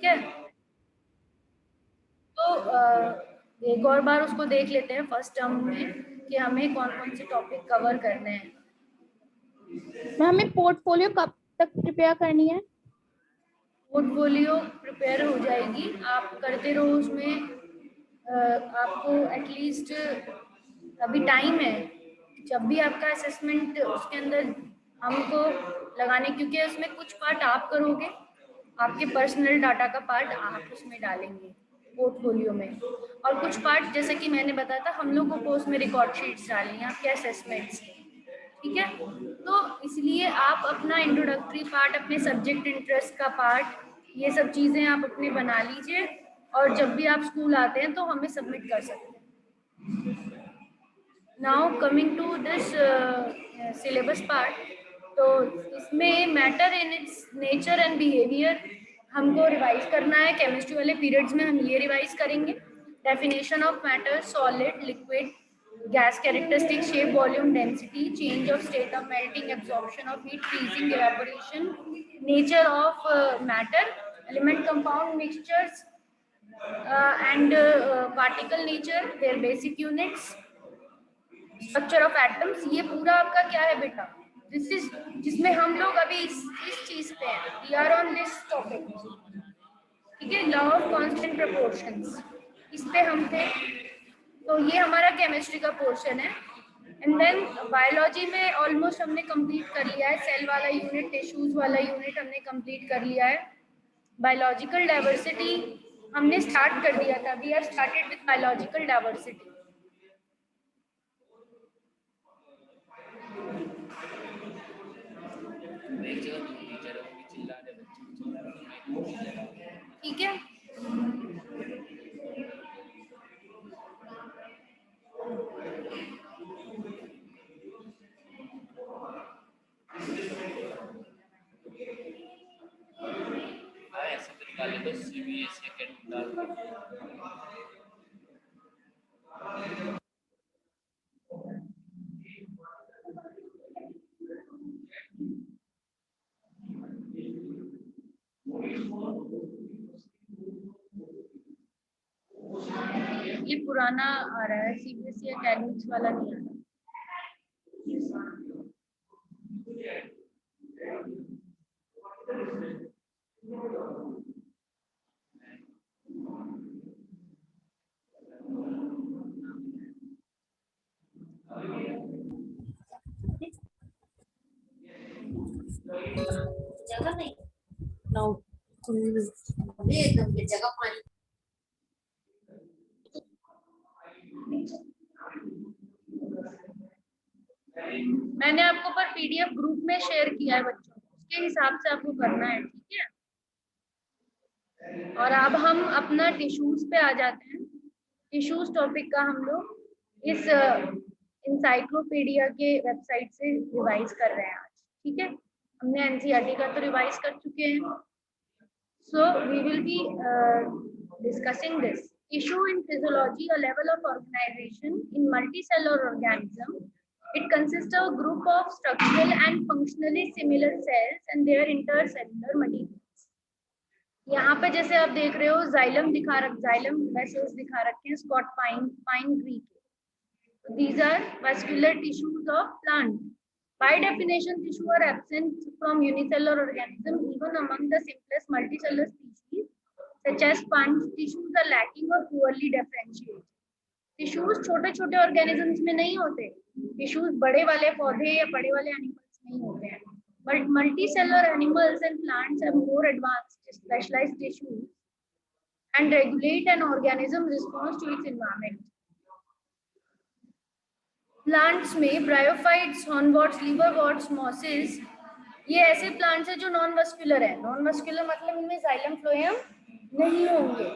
है, तो एक और बार उसको देख लेते हैं फर्स्ट टर्म में कि हमें कौन कौन से टॉपिक कवर करने हैं। हमें पोर्टफोलियो कब तक प्रिपेयर करनी है? पोर्टफोलियो प्रिपेयर हो जाएगी, आप करते रहो उसमें। आपको एटलीस्ट अभी टाइम है, जब भी आपका असेसमेंट उसके अंदर हमको लगाने, क्योंकि उसमें कुछ पार्ट आप करोगे, आपके पर्सनल डाटा का पार्ट आप उसमें डालेंगे पोर्टफोलियो में, और कुछ पार्ट जैसे कि मैंने बताया था हम लोग को पोस्ट में रिकॉर्ड शीट्स डालनी है आपके असेसमेंट्स की, ठीक है। तो इसलिए आप अपना इंट्रोडक्टरी पार्ट, अपने सब्जेक्ट इंटरेस्ट का पार्ट, ये सब चीज़ें आप अपने बना लीजिए, और जब भी आप स्कूल आते हैं तो हमें सबमिट कर सकते हैं। Now coming to this syllabus part, तो इसमें matter in its nature and behaviour हमको रिवाइज करना है। केमिस्ट्री वाले पीरियड्स में हम ये रिवाइज करेंगे। Definition of matter, solid, liquid, gas characteristic, shape, volume, density, change of state of melting, absorption of heat, freezing, evaporation, nature of matter, element, compound, mixtures, and particle nature, their basic units, structure of atoms, ये पूरा आपका क्या है बेटा, this is जिसमें हम लोग अभी इस चीज पे हैं, we are on this topic, ठीक है। लॉ ऑफ कांस्टेंट प्रोपोर्शंस, इस पे हम थे, तो ये हमारा केमिस्ट्री का पोर्शन है। एंड देन बायोलॉजी में ऑलमोस्ट हमने कंप्लीट कर लिया है, सेल वाला यूनिट, टिश्यूज वाला यूनिट हमने कंप्लीट कर लिया है। बायोलॉजिकल डाइवर्सिटी हमने स्टार्ट कर दिया था, we are started with biological diversity. ठीक है, ये पुराना आ रहा है, सीबीएसई एकेडमिक्स वाला नहीं आ रहा। जगह नहीं नो एकदम जगह पानी। मैंने आपको पर पीडीएफ ग्रुप में शेयर किया है बच्चों, उसके हिसाब से आपको करना है, ठीक है। और अब हम अपना टिश्यूज पे आ जाते हैं। टिश्यूज टॉपिक का हम लोग इस इंसाइक्लोपीडिया के वेबसाइट से रिवाइज कर रहे हैं आज, ठीक है। हमने एनसीईआरटी का तो रिवाइज कर चुके हैं, so we will be discussing this tissue in physiology, a level of organisation in multicellular organism. It consists of a group of structural and functionally similar cells and their intercellular materials. यहाँ पे जैसे आप देख रहे हो xylem xylem vessels दिखा रखे हैं, स्कॉट पाइन ट्री के। These are vascular tissues of plant. By definition, tissue are absent from unicellular organism even among the simplest multicellular species, such as sponge tissues are lacking or poorly differentiated. Tissues छोटे छोटे organisms में नहीं होते, tissues बड़े वाले पौधे या बड़े वाले एनिमल्स में ही होते हैं, but multicellular animals and plants have more advanced specialised tissues and regulate an organism response to its environment. Plants में ब्रायोफाइट्स, हॉर्नवॉर्ट्स, लीवरवॉर्ट्स, मॉसेस, ये ऐसे प्लांट्स हैं जो नॉन वस्कुलर है। नॉन वस्कुलर मतलब इनमें जाइलम फ्लोएम नहीं होंगे।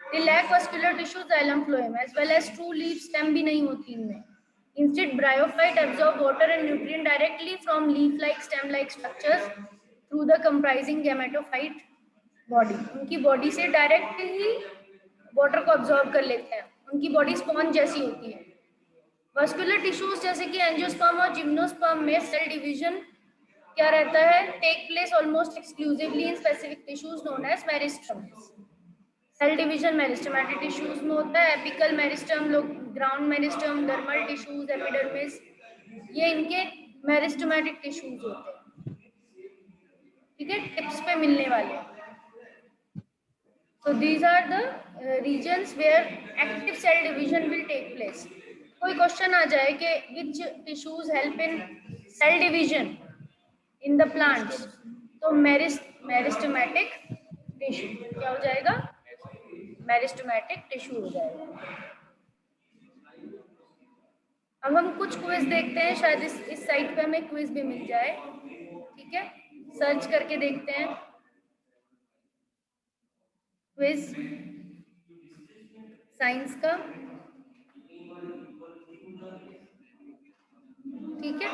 They lack vascular tissue, xylem phloem, as well as true leaf stem भी नहीं होती इनमें. Instead, bryophyte absorb water and nutrient directly from leaf-like, stem-like structures through the comprising gametophyte body. उनकी body से direct ही water को absorb कर लेते हैं, उनकी बॉडी स्पॉन्ज जैसी होती है। Vascular tissues जैसे कि एंजियोस्पर्म और जिम्नोस्पर्म में सेल डिवीजन क्या रहता है? Take place almost exclusively in specific tissues known as meristems. Cell division meristematic tissues में होता है, apical meristem, ground meristem, dermal tissues, epidermis, ये इनके मेरिस्टेमेटिक टिश्यूज होते हैं, ठीक है, टिप्स पे मिलने वाले। So these are the regions where active cell division will take place. कोई क्वेश्चन आ जाए कि which tissues help in cell division in the plants, तो मेरिस्टेमेटिक टिश्यू क्या हो जाएगा? मेरिस्टेमेटिक टिश्यू हो जाएगा। अब हम कुछ क्विज देखते हैं, शायद इस साइट पे हमें क्विज भी मिल जाए, ठीक है, सर्च करके देखते हैं क्विज साइंस का, ठीक है।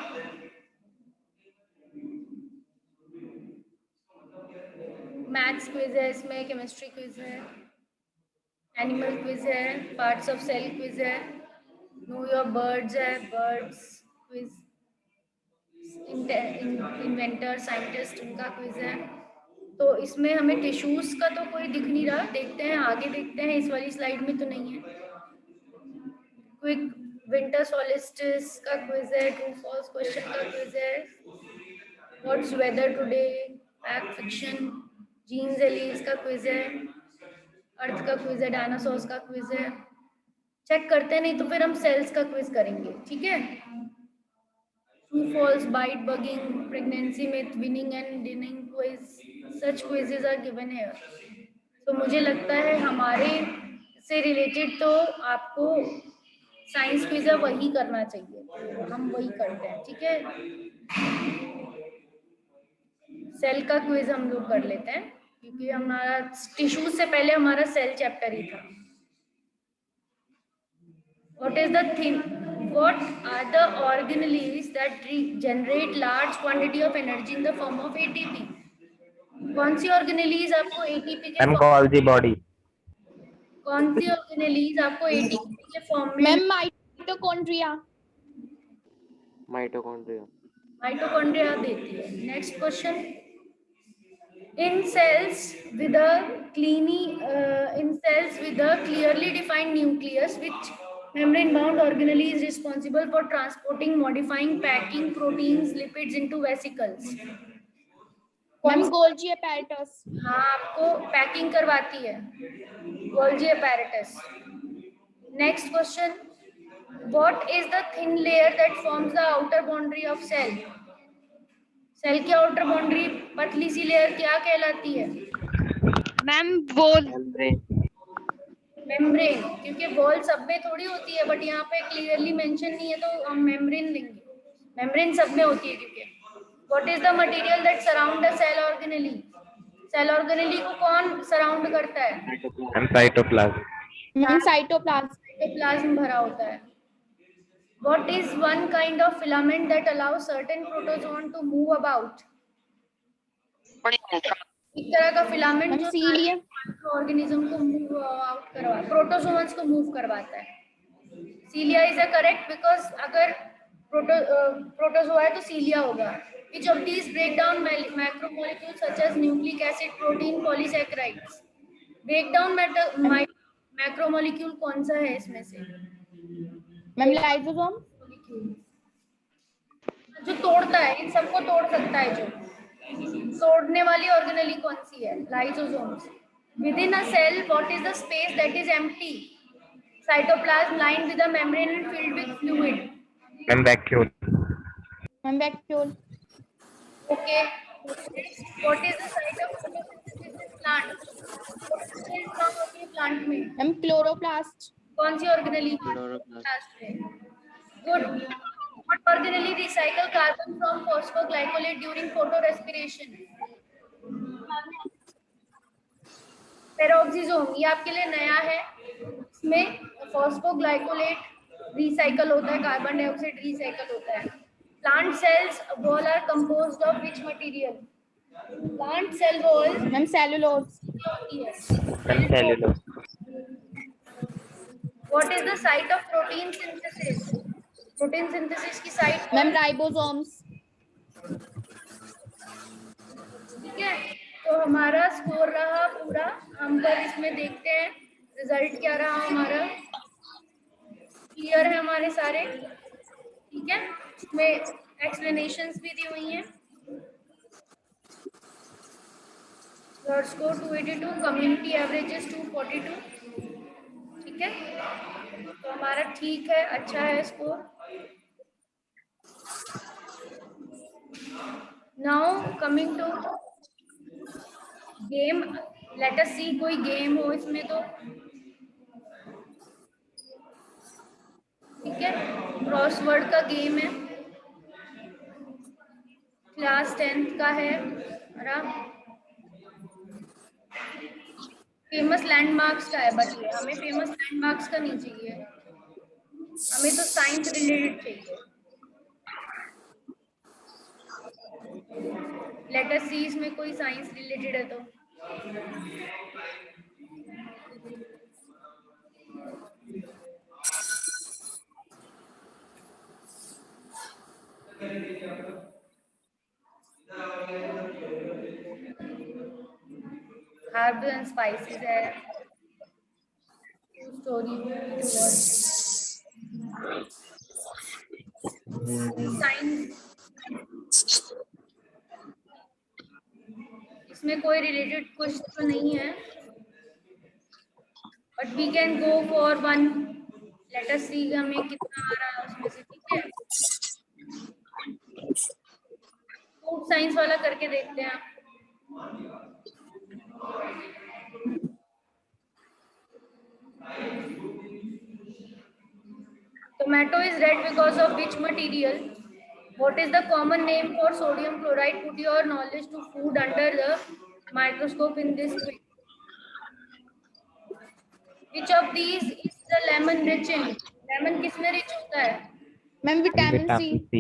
मैथ्स क्विज है इसमें, केमिस्ट्री क्विज है, एनिमल क्विज है, पार्ट्स ऑफ सेल क्विज है, नो योर बर्ड्स है, बर्ड्स क्विज, इन्वेंटर साइंटिस्ट उनका क्विज है। तो इसमें हमें टिश्यूज का तो कोई दिख नहीं रहा, देखते हैं आगे, देखते हैं, इस वाली स्लाइड में तो नहीं है। क्विक विंटर सोलिस्टिस का क्विज है, ट्रू फॉल्स क्वेश्चन का क्विज है, what's weather today, fact fiction, genes alleles का क्विज है, अर्थ का क्विज है, डायनासोर्स का क्विज है। चेक करते हैं, नहीं तो फिर हम सेल्स का क्विज करेंगे, ठीक है। True false, bite bugging, pregnancy myth, wining and dining quiz, such quizzes are given here. तो मुझे लगता है हमारे से रिलेटेड तो आपको साइंस क्विज वही करना चाहिए, तो हम वही करते हैं, ठीक है। सेल का क्विज हम लोग कर लेते हैं, क्योंकि हमारा टिश्यूज से पहले हमारा सेल चैप्टर ही था। What is the thing? What are the organelles that generate large quantity of energy in the form of ATP? कौन सी organelles आपको ATP के Golgi body. कौन सी organelles आपको ATP के फॉर्म में? Ma'am mitochondria. Mitochondria. माइटोकॉन्ड्रिया देती है। Next question, in cells with a clearly defined nucleus, which membrane bound organelle is responsible for transporting, modifying, packing proteins, lipids into vesicles? Ma'am Golgi apparatus. हाँ, आपको packing करवाती है, Golgi apparatus. Next question, what is the thin layer that forms the outer boundary of cell? Cell की outer boundary पतली सी layer क्या कहलाती है? Ma'am wall. मेम्ब्रेन, क्योंकि वॉल सब में थोड़ी होती है, बट यहाँ पे क्लियरली मेंशन नहीं है तो हम मेम्ब्रेन लेंगे। मेम्ब्रेन सब में होती है क्योंकि। What is the material that surround the cell organelle? Cell organelle को कौन सराउंड करता है? Cytoplasm. Ma'am cytoplasm. साइटोप्लाज्म भरा होता है। What is one kind of filament that allows certain protozoan to move about? एक तरह का फिलामेंट जो सीलियम। ऑर्गेनिज्म को मूव आउट करवा, प्रोटोजोन्स को मूव करवाता है। सीलिया इज अ करेक्ट, बिकॉज अगर प्रोटोजोआ है तो सीलिया होगा। Which of these break down macromolecules such as nucleic acid, protein, polysaccharides? Break down macromolecule कौन सा है इसमें से? Ma'am lysosome. जो तोड़ता है, इन सबको तोड़ सकता है, जो तोड़ने वाली ऑर्गेनेली कौन सी है? Lysosomes. Within a cell, what is the space that is empty? Cytoplasm lined with a membrane and filled with fluid. Vacuole. Ma'am vacuole. Okay. What is the site of photosynthesis in plant? Photosynthesis कहाँ होती है plant में? Ma'am chloroplast. कौन सी organelle? Chloroplast में। Good. What organelle recycle carbon from phosphoglycolate during photorespiration? Peroxisome, ये आपके लिए नया है। इसमें फॉस्फोग्लाइकोलेट रिसाइकल होता है, कार्बन डाइऑक्साइड रिसाइकल होता है। Plant cells wall are composed of which material? Plant cell wall ma'am cellulose. होती है। Cellulose. What is the site of protein synthesis? Protein synthesis की साइट मैम राइबोसोम्स। ठीक है, तो हमारा स्कोर रहा पूरा, हम पर इसमें देखते हैं रिजल्ट क्या रहा हमारा। क्लियर है हमारे सारे? ठीक है, इसमें एक्सप्लेनेशंस भी दी हुई हैं। Your score 282, community average is 242। ठीक है, तो हमारा ठीक है, अच्छा है स्कोर। Now coming to game, let us see कोई गेम हो इसमें तो। ठीक है, क्रॉसवर्ड का गेम है, क्लास 10th का है हमारा। फेमस लैंडमार्क्स का है, बट ये हमें फेमस लैंडमार्क्स का नहीं चाहिए, हमें तो साइंस रिलेटेड चाहिए। लेट अस सी इसमें कोई साइंस रिलेटेड है तो। Herbs and spices है, स्टोरी साइंस, इसमें कोई रिलेटेड कुछ तो नहीं है, but we can go for one. Let us see हमें कितना आ रहा है उसमें से। ठीक है, फूड साइंस वाला करके देखते हैं। Tomato is red because of which material? What is the common name for sodium chloride? Put your knowledge to food under the microscope in this way. Which of these is the lemon rich in? Lemon किसमें rich होता है? Ma'am vitamin C. Vitamin C.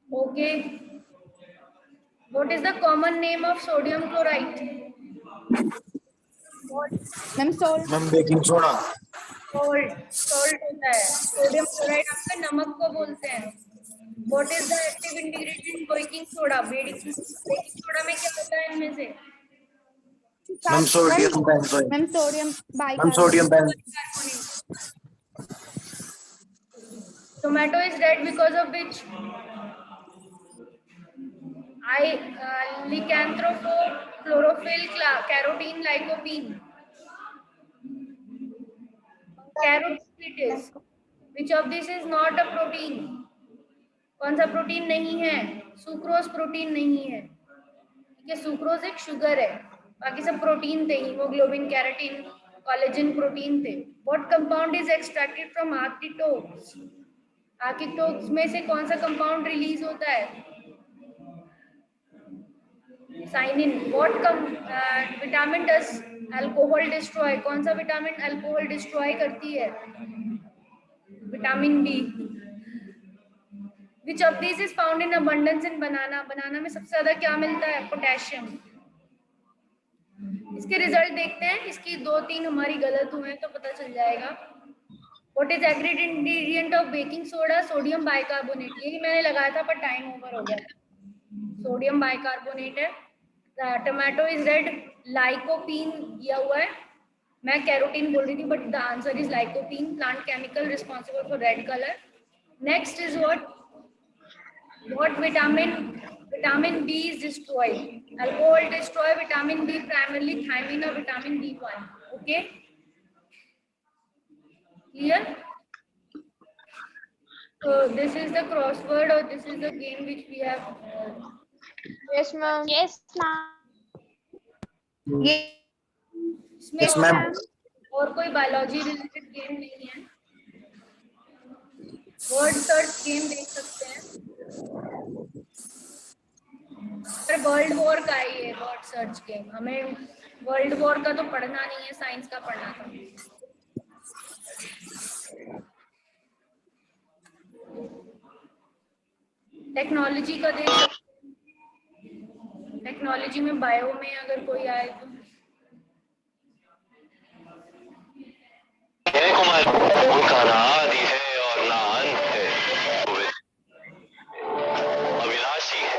Okay. What is the common name of sodium chloride? Ma'am salt. Ma'am baking soda. Salt होता है। Sodium chloride आपका नमक को बोलते हैं। What is the active ingredient in baking soda? Baking soda में क्या होता है इनमें से? Ma'am sodium benzoic. Ma'am sodium ma'am bicarbonate. Sodium Tomato is red because of which? Lycanthrophe, chlorophyll, carotene, lycopene. Carrot it is. Which of this is not a protein? कौन सा protein नहीं है? सुक्रोज प्रोटीन नहीं है। ठीक है, sucrose एक sugar है, बाकी सब प्रोटीन थे, हीमोग्लोबिन, कैरोटीन, कोलेजन प्रोटीन थे। What compound is extracted from artichokes? Artichokes में से कौन सा कंपाउंड रिलीज होता है? Cynarin. What vitamin does alcohol destroy? कौन सा विटामिन अल्कोहल डिस्ट्रॉय करती है? Vitamin B. Which of these is found in abundance in banana? Banana में सबसे ज्यादा क्या मिलता है? पोटेशियम। इसके रिजल्ट देखते हैं, इसकी 2-3 हमारी गलत हुए हैं तो पता चल जाएगा। What is agreed ingredient of baking soda? Sodium bicarbonate. यही मैंने लगाया था पर टाइम ओवर हो गया। सोडियम बाइकार्बोनेट है। टोमेटो इज रेड, लाइकोपीन दिया हुआ है, मैं कैरोटीन बोल रही थी but the answer is lycopene, plant chemical responsible for red colour. Next is what vitamin B is destroyed? Alcohol destroy vitamin B, primarily thiamine or vitamin B1. Okay, clear? So this is the crossword or this is the game which we have. Yes ma'am. Yes ma'am. ये Yes, ma'am. और कोई biology related game नहीं है। Word search game देख सकते हैं, पर world war का है ये वर्ड सर्च गेम। हमें वर्ल्ड वॉर का तो पढ़ना नहीं है, साइंस का पढ़ना था। टेक्नोलॉजी का देख सकते हैं, टेक्नोलॉजी में बायो में अगर कोई आए तो। उनका ना आदि है और ना अंत है, अविनाशी है।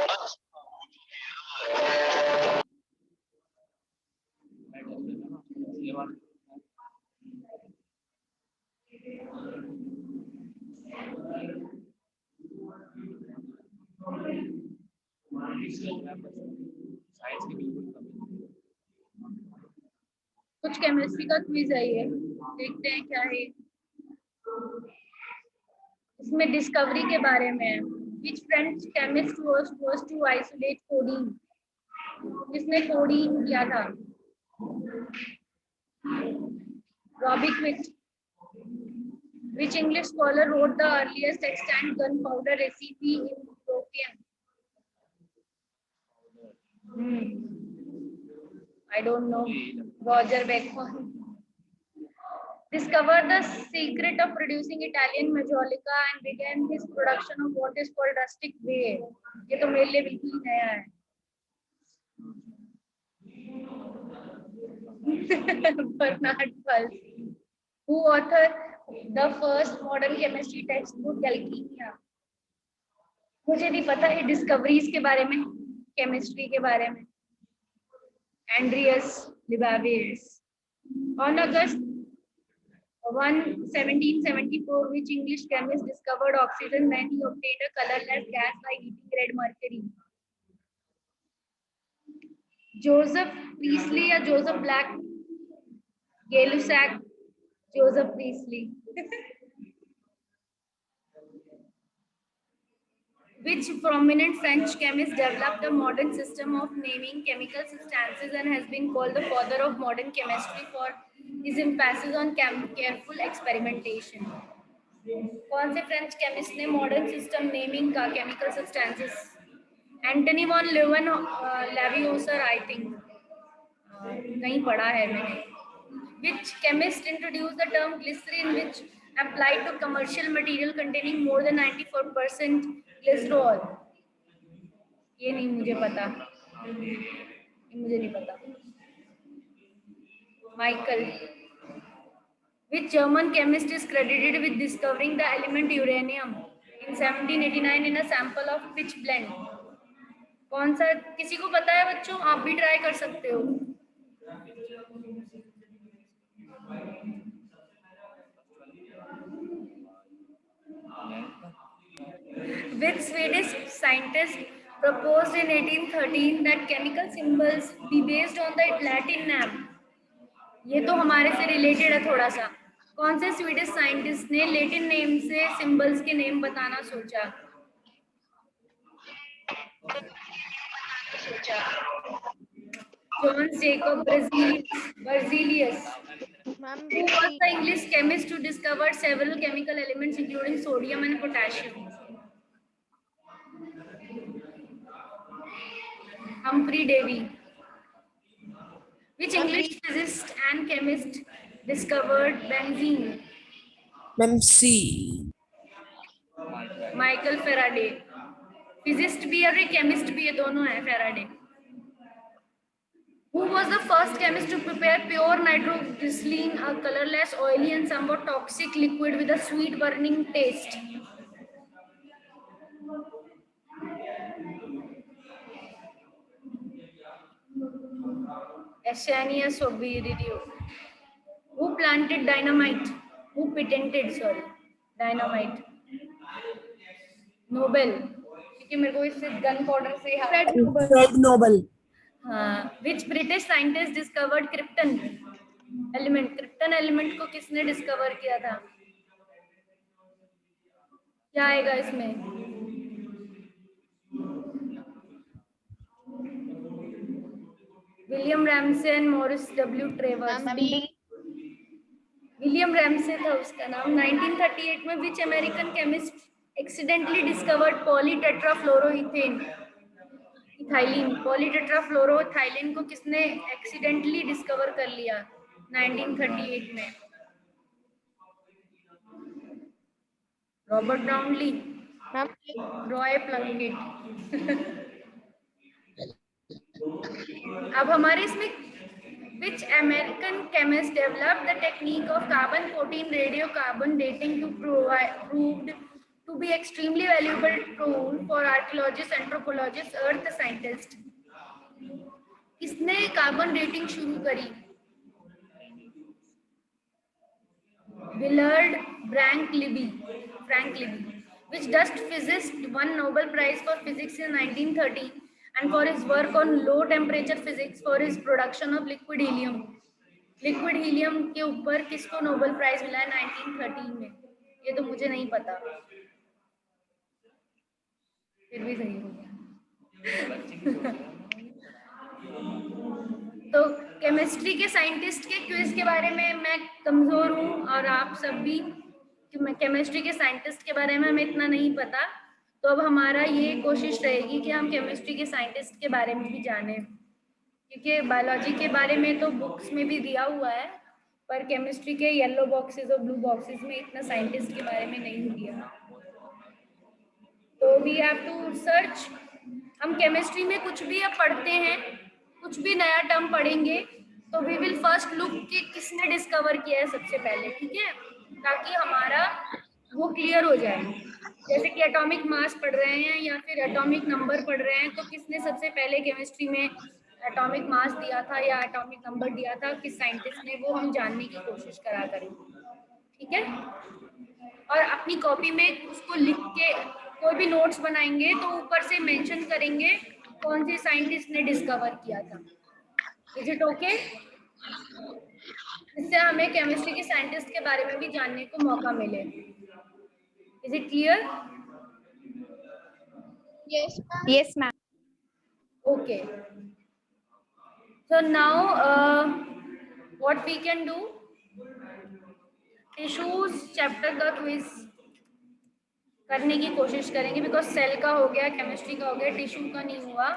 कुछ केमिस्ट्री का क्विज है ये, देखते हैं क्या है। इसमें डिस्कवरी के बारे में है। Which French chemist was first to isolate codeine? किसने कोडीन किया था? Robiquit. Which English scholar wrote the earliest extant gunpowder recipe in European? I don't know. Roger Bacon. Discovered the secret of producing Italian majolica and began his production of what is called rustic whey. ये तो मेरे लिए बिल्कुल ही नया है। Bernard Pulse. Who authored the first modern chemistry textbook, Alchemia? मुझे नहीं पता है डिस्कवरीज के बारे में, केमिस्ट्री के बारे में। Andreas Libavius. On August 1, 1774, which English chemist discovered oxygen when he obtained a colorless gas by heating red mercury? Joseph Priestley या Joseph Black? Gay-Lussac, Joseph Priestley. Which prominent French chemist developed a modern system of naming chemical substances and has been called the father of modern chemistry for his emphasis on careful experimentation? कौन से French chemist ने modern system naming का chemical substances? Antoine von Lavoisier, I think, कहीं पढ़ा है मैंने। Which chemist introduced the term glycerin, which applied to commercial material containing more than 94% glycerol? ये नहीं मुझे पता, मुझे नहीं पता। Michael. Which German chemist is credited with discovering the element uranium in 1789 in a sample of pitch blende? कौन सा, किसी को पता है बच्चों? आप भी ट्राई कर सकते हो। Which Swedish scientist proposed in 1813 that chemical symbols be based on the Latin name? ये तो हमारे से रिलेटेड है थोड़ा सा। कौन से स्वीडिश साइंटिस्ट ने लैटिन नेम से सिंबल्स के नेम बताना सोचा? John Jacob Berzelius. Who was the English chemist who discovered several chemical elements including sodium and potassium? Humphrey Davy. Which English physicist and chemist discovered benzene? MC. Michael Faraday. Physicist भी है, chemist भी है, दोनों है Faraday. Who was the first chemist to prepare pure nitroglycerin, a colorless, oily and somewhat toxic liquid with a sweet burning taste? Asanius Ovidio. Who planted dynamite? Who patented, dynamite? Nobel. क्योंकि मेरे को इससे gun powder से Fred Nobel. हाँ. Which British scientist discovered krypton element? Krypton element को किसने discover किया था? क्या आएगा इसमें? William Ramsay and Morris W Travers. William Ramsay था उसका नाम। 1938 में which American chemist accidentally discovered polytetrafluoroethane ethylene? Polytetrafluoroethylene को किसने एक्सीडेंटली डिस्कवर कर लिया 1938 में? Robert Brownlee, Roy Plunkett. अब हमारे इसमें which American chemist developed the technique of carbon 14 radiocarbon dating to proved to be extremely valuable tool for archaeologists, anthropologists, earth scientists? किसने carbon dating शुरू करी? Willard Frank Libby, which Dutch physicist won Nobel Prize for Physics in 1930 and for his work on low temperature physics for his production of liquid helium. Liquid helium के ऊपर किसको Nobel prize मिला है 1913 में? ये तो मुझे नहीं पता, फिर भी सही हो गया। तो केमिस्ट्री के साइंटिस्ट के क्विज के बारे में मैं कमजोर हूँ और आप सब भी, केमिस्ट्री के साइंटिस्ट के बारे में हमें इतना नहीं पता, तो अब हमारा ये कोशिश रहेगी कि हम केमिस्ट्री के साइंटिस्ट के बारे में भी जानें, क्योंकि बायोलॉजी के बारे में तो बुक्स में भी दिया हुआ है, पर केमिस्ट्री के येलो बॉक्सेस और ब्लू बॉक्सेस में इतना साइंटिस्ट के बारे में नहीं दिया। तो वी हैव टू सर्च। हम केमिस्ट्री में कुछ भी अब पढ़ते हैं, कुछ भी नया टर्म पढ़ेंगे, तो वी विल फर्स्ट लुक कि किसने डिस्कवर किया है सबसे पहले, ठीक है, ताकि हमारा वो क्लियर हो जाए। जैसे कि एटॉमिक मास पढ़ रहे हैं या फिर एटॉमिक नंबर पढ़ रहे हैं, तो किसने सबसे पहले केमिस्ट्री में एटॉमिक मास दिया था या एटॉमिक नंबर दिया था, किस साइंटिस्ट ने, वो हम जानने की कोशिश करा करेंगे, ठीक है। और अपनी कॉपी में उसको लिख के कोई भी नोट्स बनाएंगे तो ऊपर से मेंशन करेंगे कौन से साइंटिस्ट ने डिस्कवर किया था। Is it okay? इससे हमें केमिस्ट्री के साइंटिस्ट के बारे में भी जानने को मौका मिले। Is it clear? Yes, ma'am. Okay. So now what we can do, tissues chapter का क्विज करने की कोशिश करेंगे, बिकॉज सेल का हो गया, केमिस्ट्री का हो गया, टिश्यू का नहीं हुआ।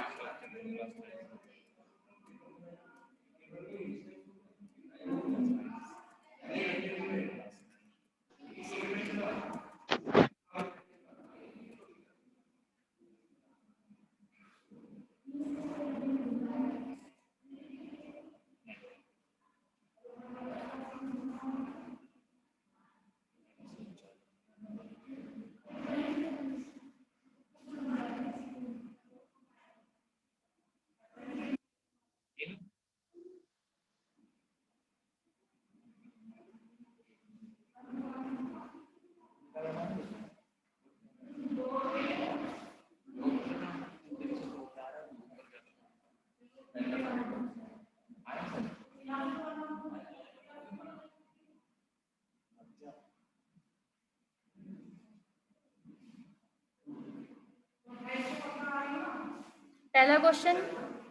पहला question,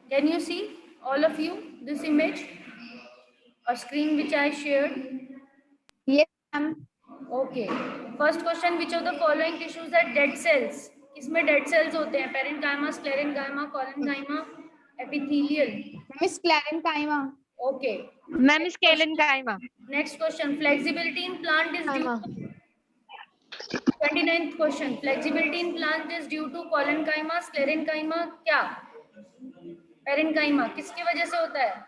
can you see all of you this image or screen which I shared? Yes, ma'am. Okay. First question, which of the following tissues are dead cells? इसमें dead cells होते हैं parenchyma, sclerenchyma, collenchyma, epithelial. Ma'am, sclerenchyma. Okay. Ma'am, sclerenchyma. Next question, flexibility in plant is due to 29th question, flexibility in plant is due to collenchyma, sclerenchyma, क्या? Parenchyma किसकी वजह से होता है?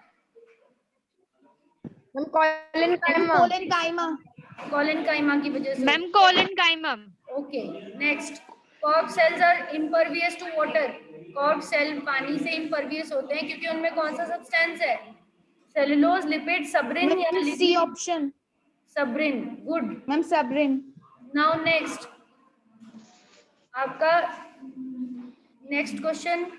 Ma'am, collenchyma. Collenchyma की वजह से। Ma'am, collenchyma. Okay, next, cork cells are impervious to water. Cork cell पानी से इम्परवियस होते हैं क्योंकि उनमें कौन सा सब्सटेंस है? सेलुलोज, लिपिड, सबरिन या C option. Sabrin, good. Ma'am, sabrin. Now next, आपका next question,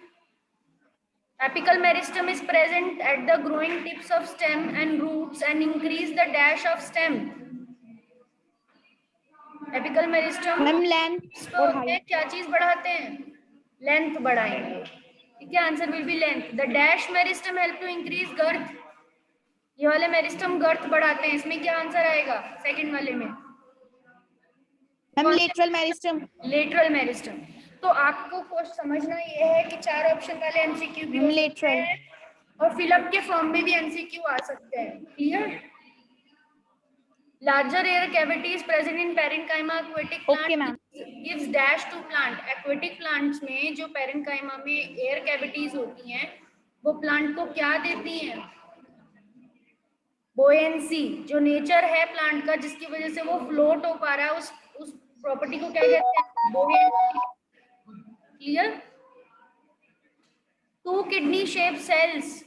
apical meristem is present at the growing tips of stem and roots and increase the dash of stem. Apical meristem Ma'am, length or height. क्या चीज बढ़ाते हैं? Length बढ़ाएंगे, ठीक है, answer will be length. The dash meristem help to increase girth, ये वाले meristem गर्थ बढ़ाते हैं, इसमें क्या आंसर आएगा सेकंड वाले में? Ma'am, lateral meristem. Lateral meristem. तो आपको कुछ समझना ये है कि चार ऑप्शन वाले एमसीक्यू भी हो सकते हैं और फिलअप के फॉर्म में भी एमसीक्यू आ सकते हैं, clear? Larger air cavities present in parenchyma aquatic plant gives dash to plant. Aquatic plants में जो पेरेन्काइमा में एयर कैविटीज होती हैं वो प्लांट को क्या देती हैं? बोयेंसी, जो नेचर है प्लांट का जिसकी वजह से वो फ्लोट हो पा रहा है, उस प्रॉपर्टी को क्या कहते हैं? Buoyancy, clear? Two kidney shape cells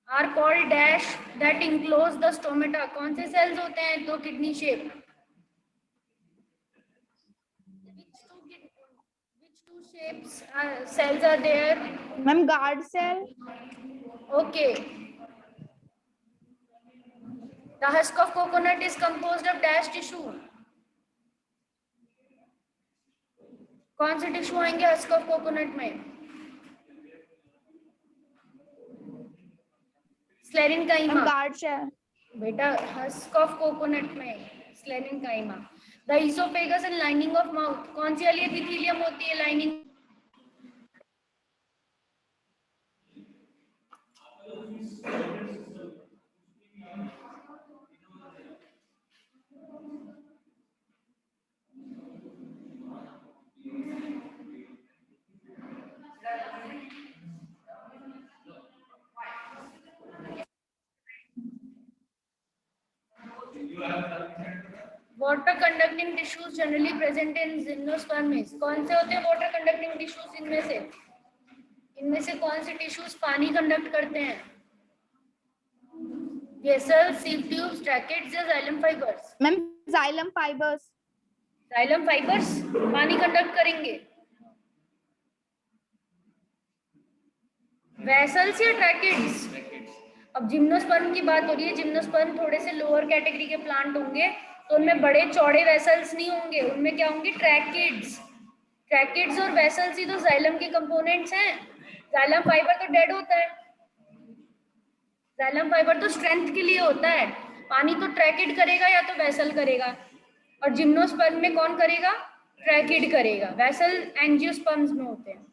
are called dash that enclose the stomata. कौन से सेल्स होते हैं दो kidney shape? Which two shapes cells are there? Ma'am guard cell. Okay. The husk of coconut is composed of dash tissue. कौन से tissue आएंगे husk of coconut में? Sclerenchyma. Guard cell. बेटा हस्क ऑफ कोकोनट में sclerenchyma. The oesophagus and lining of mouth कौन सी वाली epithelium होती है lining? Water conducting tissues generally present in gymnosperms. कौन से होते हैं वाटर कंडक्टिंग टिश्यूज? इनमें से कौन से टिश्यूज पानी कंडक्ट करते हैं? वेसल्स, सीव ट्यूब्स, ट्रैकेट्स या xylem fibres? Ma'am xylem fibres. Xylem fibres पानी कंडक्ट करेंगे। वेसल्स या ट्रैकेट्स? अब जिम्नोस्पर्म की बात हो रही है। जिम्नोस्पर्म थोड़े से लोअर कैटेगरी के प्लांट होंगे, तो उनमें बड़े चौड़े वेसल्स नहीं होंगे, उनमें क्या होंगे? ट्रैकिड्स। ट्रैकिड्स और वेसल्स ही तो जाइलम के कंपोनेंट्स हैं। जाइलम फाइबर तो डेड होता है, जाइलम फाइबर तो स्ट्रेंथ के लिए होता है। पानी तो ट्रैकिड करेगा या तो वेसल करेगा, और जिम्नोस्पर्म में कौन करेगा? ट्रैकिड करेगा। वेसल एंजियोस्पर्म्स में होते हैं,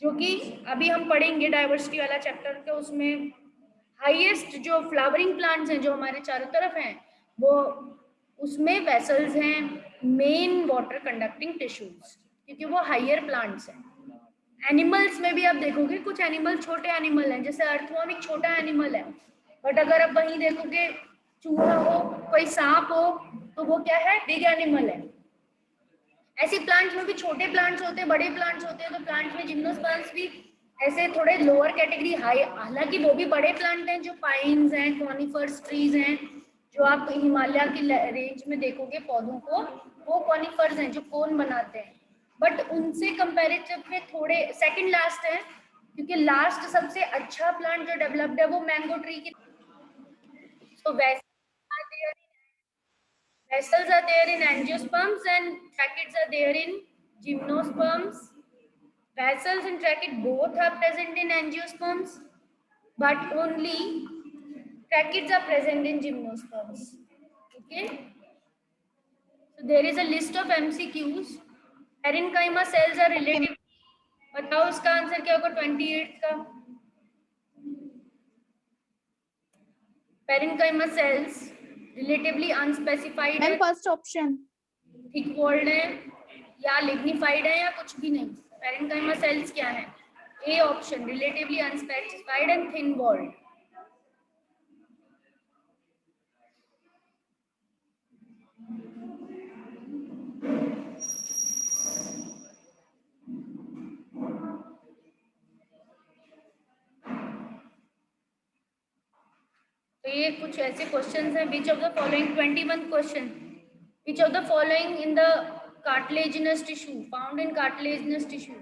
जो कि अभी हम पढ़ेंगे डाइवर्सिटी वाला चैप्टर के, उसमें हाईएस्ट जो फ्लावरिंग प्लांट्स हैं जो हमारे चारों तरफ हैं, वो उसमें वेसल्स हैं, मेन वाटर कंडक्टिंग टिश्यूज, क्योंकि वो हायर प्लांट्स हैं। एनिमल्स में भी आप देखोगे कुछ एनिमल छोटे एनिमल हैं, जैसे अर्थवर्म एक छोटा एनिमल है, बट अगर आप वहीं देखोगे चूहा हो, कोई सांप हो, तो वो क्या है? बिग एनिमल है। ऐसे प्लांट्स में भी छोटे प्लांट्स होते हैं, बड़े प्लांट्स होते हैं, तो प्लांट्स में जिम्नोस्पर्म्स भी ऐसे थोड़े लोअर कैटेगरी हाई, हालांकि वो भी बड़े प्लांट हैं, जो पाइन्स हैं, कॉनिफर्स ट्रीज हैं, जो आप हिमालय की रेंज में देखोगे पौधों को, वो कॉनिफर्स हैं जो कोन बनाते हैं, बट उनसे कंपैरेटिव में थोड़े सेकंड लास्ट है, क्योंकि लास्ट सबसे अच्छा प्लांट जो डेवलप्ड है वो मैंगो ट्री की। So vessels are there in angiosperms and tracheids are there in gymnosperms. Vessels and tracheids both are present in angiosperms, but only tracheids are present in gymnosperms. Okay. So there is a list of MCQs. Parenchyma cells are related. बताओ इसका answer क्या होगा 28 का? Parenchyma cells relatively unspecified है, first option. Thick walled है या lignified है या कुछ भी नहीं। Parenchyma cells क्या है? A option, relatively unspecified and thin walled. तो ये कुछ ऐसे क्वेश्चंस हैं। Which of the following 21 question, which of the following in the cartilaginous tissue found in cartilaginous tissue?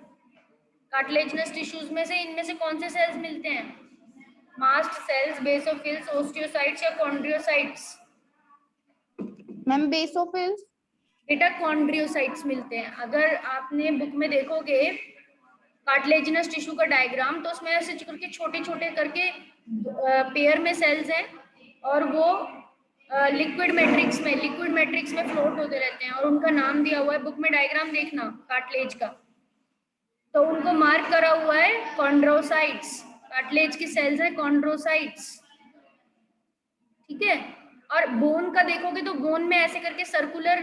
Cartilaginous tissues में से इनमें से कौन से सेल्स मिलते हैं? मास्ट सेल्स, बेसोफिल्स, ओस्टियोसाइट्स या कॉन्ड्रियोसाइट्स? Ma'am basophils. बेटा कॉन्ड्रियोसाइट्स मिलते हैं। अगर आपने बुक में देखोगे कार्टिलेजिनस टिश्यू का डायग्राम, तो उसमें ऐसे करके छोटे छोटे करके पेयर में सेल्स हैं, और वो लिक्विड मैट्रिक्स में फ्लोट होते रहते हैं, और उनका नाम दिया हुआ है बुक में। डायग्राम देखना कार्टिलेज का, तो उनको मार्क करा हुआ है कॉन्ड्रोसाइट्स। कार्टिलेज की सेल्स हैं कॉन्ड्रोसाइट्स, ठीक है। और बोन का देखोगे तो बोन में ऐसे करके सर्कुलर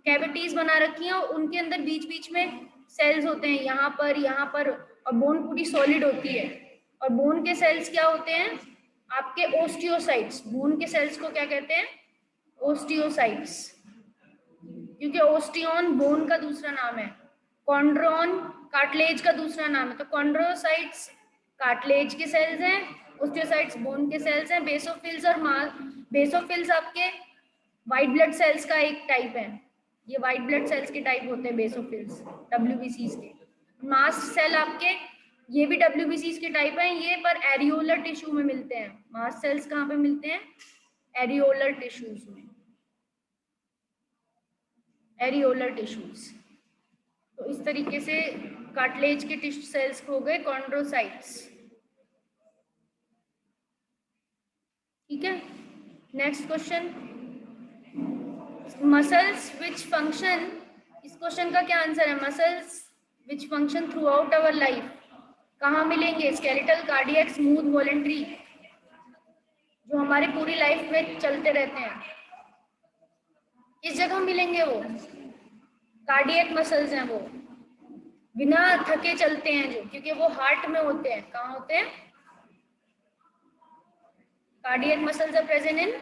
कैविटीज बना रखी हैं, और उनके अंदर बीच बीच में सेल्स होते हैं, यहाँ पर, और बोन पूरी सॉलिड होती है। और बोन के सेल्स क्या होते हैं? आपके ओस्टियोसाइट्स। बोन के सेल्स को क्या कहते हैं? ओस्टियोसाइट्स, क्योंकि ओस्टियोन बोन का दूसरा नाम है, कॉन्ड्रोन कार्टिलेज का दूसरा नाम है। तो कॉन्ड्रोसाइट्स कार्टिलेज के सेल्स हैं, ओस्टियोसाइट्स बोन के सेल्स हैं। बेसोफिल्स और बेसोफिल्स आपके व्हाइट ब्लड सेल्स का एक टाइप है। ये व्हाइट ब्लड सेल्स के टाइप होते हैं बेसोफिल्स, WBCs के। मास्ट सेल आपके ये भी WBCs के टाइप हैं, ये पर एरियोलर टिश्यू में मिलते हैं। मास्ट सेल्स कहाँ पे मिलते हैं? एरियोलर टिश्यूज में, एरियोलर टिश्यूज। तो इस तरीके से कार्टिलेज के टिश्यू सेल्स हो गए कॉन्ड्रोसाइट्स। ठीक है, next question, muscles which function, इस क्वेश्चन का क्या आंसर है? Muscles which function through out our life कहाँ मिलेंगे? स्केलेटल, कार्डियक, स्मूथ, वॉलेंट्री, जो हमारी पूरी लाइफ में चलते रहते हैं, किस जगह मिलेंगे? वो कार्डियक मसल्स हैं, वो बिना थके चलते हैं जो, क्योंकि वो हार्ट में होते हैं। कहाँ होते हैं? Cardiac muscles are present in